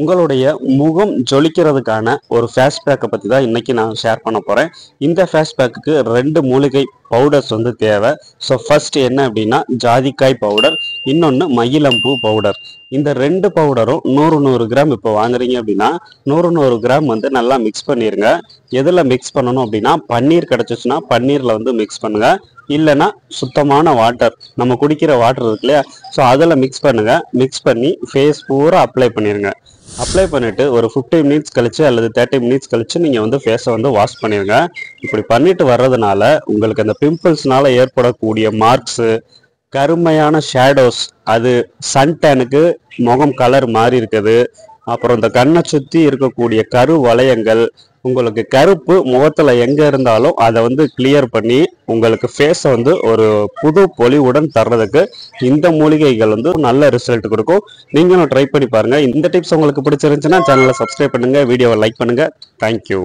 உங்களுடைய முகம் ஜொலிக்கிறதுக்கான ஒரு ஃபேஸ் பேக்கை பற்றி தான் இன்றைக்கி நான் ஷேர் பண்ண போகிறேன். இந்த ஃபேஸ் பேக்குக்கு 2 மூலிகை பவுடர்ஸ் தேவை. ஸோ ஃபர்ஸ்ட் என்ன அப்படின்னா ஜாதிக்காய் பவுடர், இன்னொன்று மயிலம்பூ பவுடர். இந்த 2 பவுடரும் 100 கிராம் இப்போ வாங்குறீங்க அப்படின்னா 100 கிராம் நல்லா மிக்ஸ் பண்ணிடுங்க. எதில் மிக்ஸ் பண்ணணும் அப்படின்னா பன்னீர் கிடச்சிச்சுன்னா பன்னீரில் மிக்ஸ் பண்ணுங்கள். இல்லைன்னா சுத்தமான வாட்டர், நம்ம குடிக்கிற வாட்டர் இருக்கு இல்லையா, ஸோ அதில் மிக்ஸ் பண்ணுங்கள். மிக்ஸ் பண்ணி ஃபேஸ் பூரா அப்ளை பண்ணிடுங்க. அப்ளை பண்ணிவிட்டு ஒரு 15 மினிட்ஸ் கழிச்சு அல்லது 30 மினிட்ஸ் கழிச்சு நீங்கள் ஃபேஸை வாஷ் பண்ணிடுங்க. இப்படி பண்ணிட்டு வர்றதுனால உங்களுக்கு அந்த பிம்பிள்ஸ்னால ஏற்படக்கூடிய மார்க்ஸு, கருமையான ஷேடோஸ், அது சன்டேனுக்கு முகம் கலர் மாறி இருக்குது, அப்புறம் இந்த கண்ணை சுற்றி இருக்கக்கூடிய கரு வளையங்கள், உங்களுக்கு கருப்பு முகத்தில் எங்கே இருந்தாலும் அதை கிளியர் பண்ணி உங்களுக்கு ஃபேஸை ஒரு புது பொலிவுடன் தர்றதுக்கு இந்த மூலிகைகள் நல்ல ரிசல்ட் கொடுக்கும். நீங்களும் ட்ரை பண்ணி பாருங்கள். இந்த டிப்ஸ் உங்களுக்கு பிடிச்சிருந்துச்சுன்னா சேனலை சப்ஸ்கிரைப் பண்ணுங்கள், வீடியோவை லைக் பண்ணுங்கள். தேங்க்யூ.